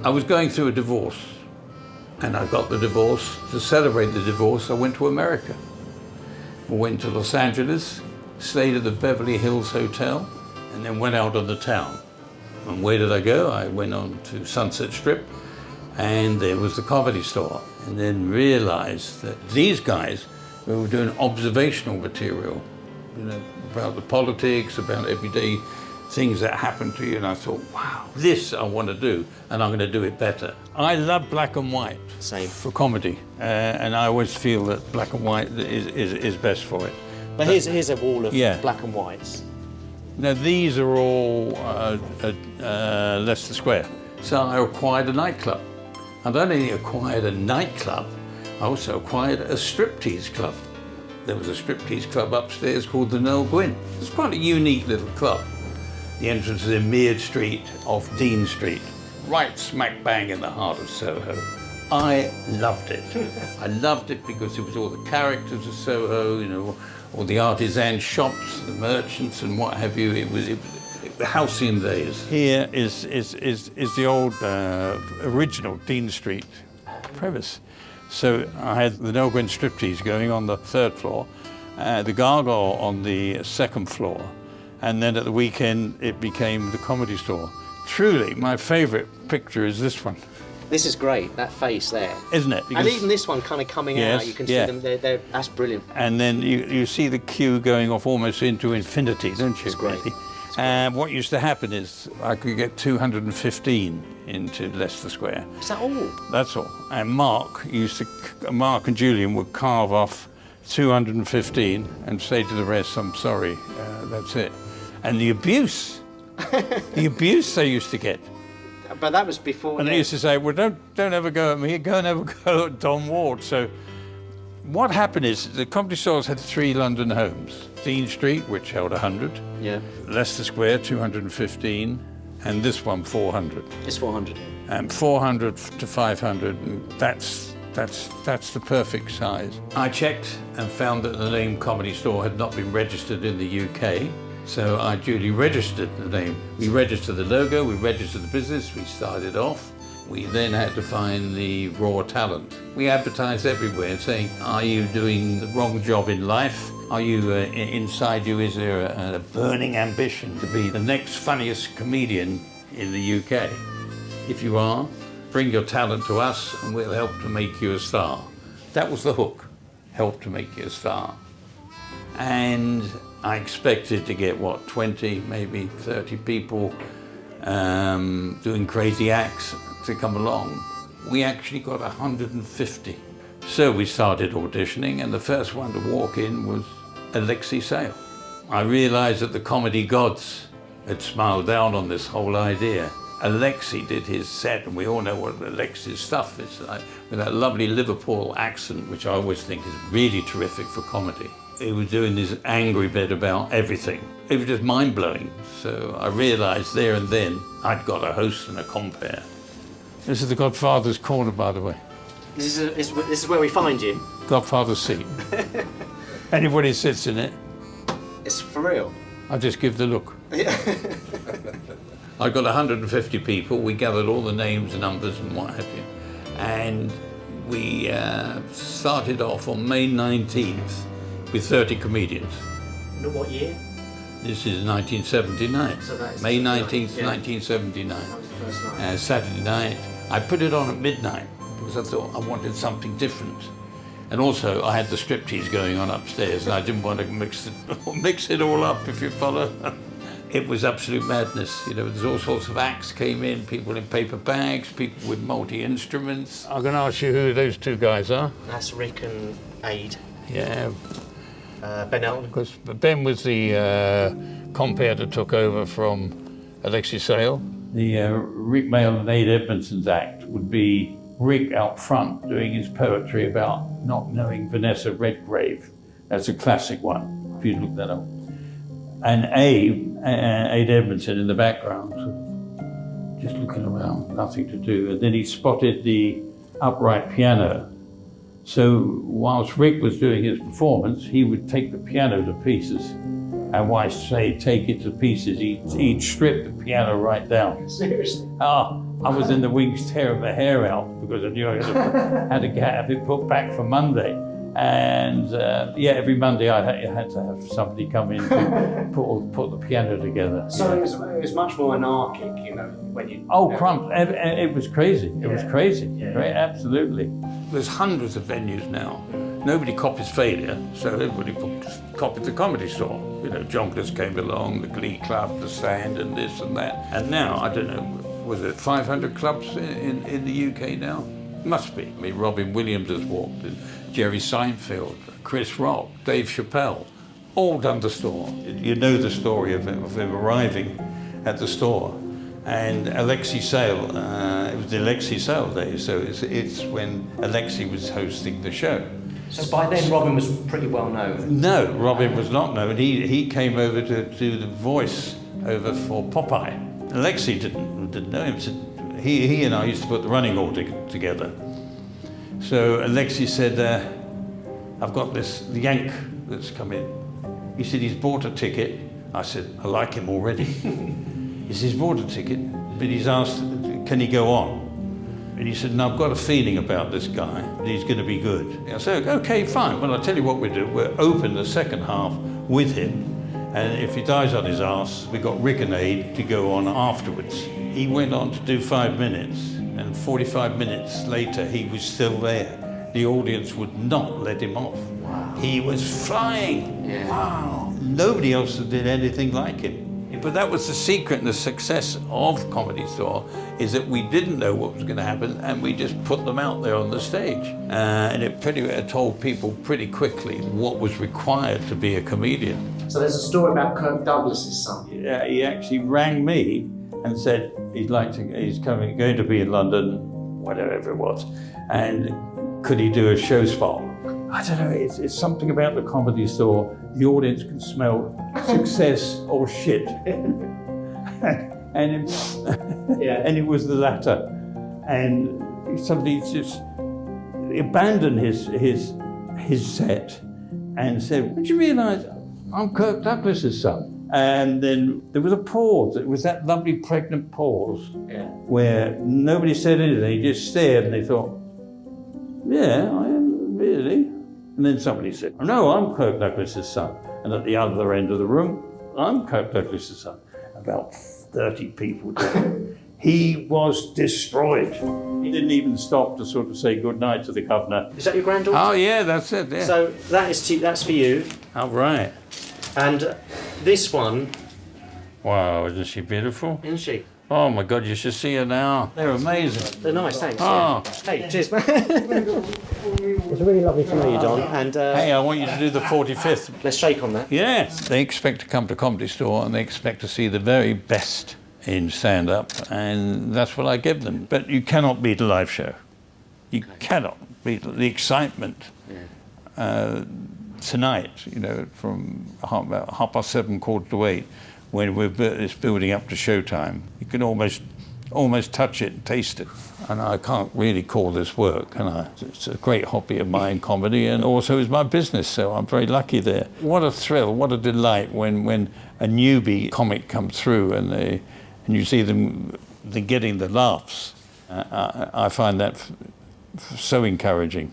I was going through a divorce, and I got the divorce. To celebrate the divorce, I went to America. I went to Los Angeles, stayed at the Beverly Hills Hotel, and then went out on the town. And where did I go? I went on to Sunset Strip, and there was the Comedy Store. And then realized that these guys were doing observational material, you know, about the politics, about everyday things that happen to you. And I thought, wow, this I want to do, and I'm going to do it better. I love black and white. Same. For comedy, and I always feel that black and white is best for it. But here's a wall of black and whites. Now these are all Leicester Square. So I acquired a nightclub. I not only acquired a nightclub, I also acquired a striptease club. There was a striptease club upstairs called the Noel Gwynn. It's quite a unique little club. The entrance is in Mead Street off Dean Street, right smack bang in the heart of Soho. I loved it. I loved it because it was all the characters of Soho, you know, all the artisan shops, the merchants and what have you. It was the halcyon days. Here is the old original Dean Street premise. So I had the Noel Gwynn striptease going on the 3rd floor, the Gargoyle on the 2nd floor, and then at the weekend it became the Comedy Store. Truly, my favourite picture is this one. This is great, that face there. Isn't it? Because, and even this one kind of coming out, you can see them, that's brilliant. And then you see the queue going off almost into infinity, don't you? It's great. And what used to happen is I could get 215 into Leicester Square. Is that all? That's all. And Mark and Julian would carve off 215 and say to the rest, I'm sorry, that's it. And the abuse they used to get. But that was before. And they used to say, well, don't ever go at me, go and ever go at Don Ward. So what happened is the Comedy Stores had 3 London homes. Dean Street, which held 100. Yeah. Leicester Square, 215. And this one, 400. It's 400. And 400 to 500, and that's the perfect size. I checked and found that the name Comedy Store had not been registered in the UK. So I duly registered the name. We registered the logo, we registered the business, we started off. We then had to find the raw talent. We advertised everywhere saying, are you doing the wrong job in life? Are you, inside you, is there a burning ambition to be the next funniest comedian in the UK? If you are, bring your talent to us and we'll help to make you a star. That was the hook, help to make you a star. And I expected to get, 20, maybe 30 people doing crazy acts to come along. We actually got 150. So we started auditioning, and the first one to walk in was Alexei Sale. I realized that the comedy gods had smiled down on this whole idea. Alexei did his set, and we all know what Alexei's stuff is, with that lovely Liverpool accent, which I always think is really terrific for comedy. He was doing this angry bit about everything. It was just mind-blowing. So I realized there and then I'd got a host and a compere. This is the Godfather's Corner, by the way. This is where we find you? Godfather's seat. Anybody sits in it. It's for real? I just give the look. I got 150 people. We gathered all the names and numbers and what have you. And we started off on May 19th with 30 comedians. What year? This is 1979. So that is May 19th, 1979. That was the first night. Saturday night. I put it on at midnight because I thought I wanted something different. And also I had the striptease going on upstairs and I didn't want to mix it all up, if you follow. It was absolute madness. You know, there's all sorts of acts came in, people in paper bags, people with multi-instruments. I'm going to ask you who those 2 guys are. That's Rick and Aid. Yeah. Ben Elton. Because Ben was the compere that took over from Alexei Sale. The Rick Mayall and Aid Edmondson's act would be Rick out front doing his poetry about not knowing Vanessa Redgrave. That's a classic one, if you look that up. And Aid Edmondson in the background, just looking around, nothing to do. And then he spotted the upright piano. So whilst Rick was doing his performance, he would take the piano to pieces And why say take it to pieces? He'd strip the piano right down. Seriously? Oh, I was in the wings tearing my hair out because I knew I had to have it put back for Monday. And yeah, every Monday I had to have somebody come in to put the piano together. So it was much more anarchic, you know, when you... Oh, crump! It was crazy. It was crazy. Yeah. Right? Absolutely. There's hundreds of venues now. Nobody copies failure, so everybody copied the Comedy Store. You know, Jongleurs came along, the Glee Club, the Stand, and this and that. And now, I don't know, was it 500 clubs in the UK now? Must be. I mean, Robin Williams has walked in, Jerry Seinfeld, Chris Rock, Dave Chappelle, all done the store. You know the story of him arriving at the store. And Alexei Sale, it was the Alexei Sale days, so it's when Alexei was hosting the show. So by then Robin was pretty well known? No, Robin was not known. He came over to do the voice over for Popeye. Alexei didn't know him. So he and I used to put the running order together. So Alexei said, I've got this Yank that's come in. He said, he's bought a ticket. I said, I like him already. He said, he's bought a ticket, but he's asked, can he go on? And he said, no, I've got a feeling about this guy, that he's going to be good. I said, okay, fine. Well, I'll tell you what we'll do. We'll open the second half with him. And if he dies on his arse, we've got Rick and Aid to go on afterwards. He went on to do 5 minutes, and 45 minutes later, he was still there. The audience would not let him off. Wow. He was flying. Yeah. Wow. Nobody else did anything like him. But that was the secret and the success of Comedy Store, is that we didn't know what was going to happen and we just put them out there on the stage. And it told people pretty quickly what was required to be a comedian. So there's a story about Kirk Douglas's son. Yeah, he actually rang me and said he's going to be in London, whatever it was, and could he do a show spot? I don't know, it's something about the Comedy Store. The audience can smell success or shit. and it was the latter. And somebody just abandoned his set and said, "Did you realise I'm Kirk Douglas's son?" And then there was a pause. It was that lovely pregnant pause where nobody said anything. They just stared and they thought, "Yeah, I am, really." And then somebody said, "Oh, no, I'm Kirk Douglas's son." And at the other end of the room, "I'm Kirk Douglas's son." About 30 people did. He was destroyed. He didn't even stop to sort of say goodnight to the governor. Is that your granddaughter? Oh, yeah, that's it, yeah. So that's for you. Oh, right. And this one... Wow, isn't she beautiful? Isn't she? Oh, my God, you should see her now. They're amazing. They're nice, thanks. Oh. Yeah. Hey, cheers, man. It's really lovely to know you, Don. And hey, I want you to do the 45th. Let's shake on that. Yes. They expect to come to Comedy Store and they expect to see the very best in stand-up, and that's what I give them. But you cannot beat a live show. You cannot beat the excitement. Tonight, you know, from about 7:30, 7:45, when it's building up to showtime, you can almost touch it and taste it. And I can't really call this work, can I? It's a great hobby of mine, comedy, and also is my business, so I'm very lucky there. What a thrill, what a delight when a newbie comic comes through and you see them getting the laughs. I find that so encouraging.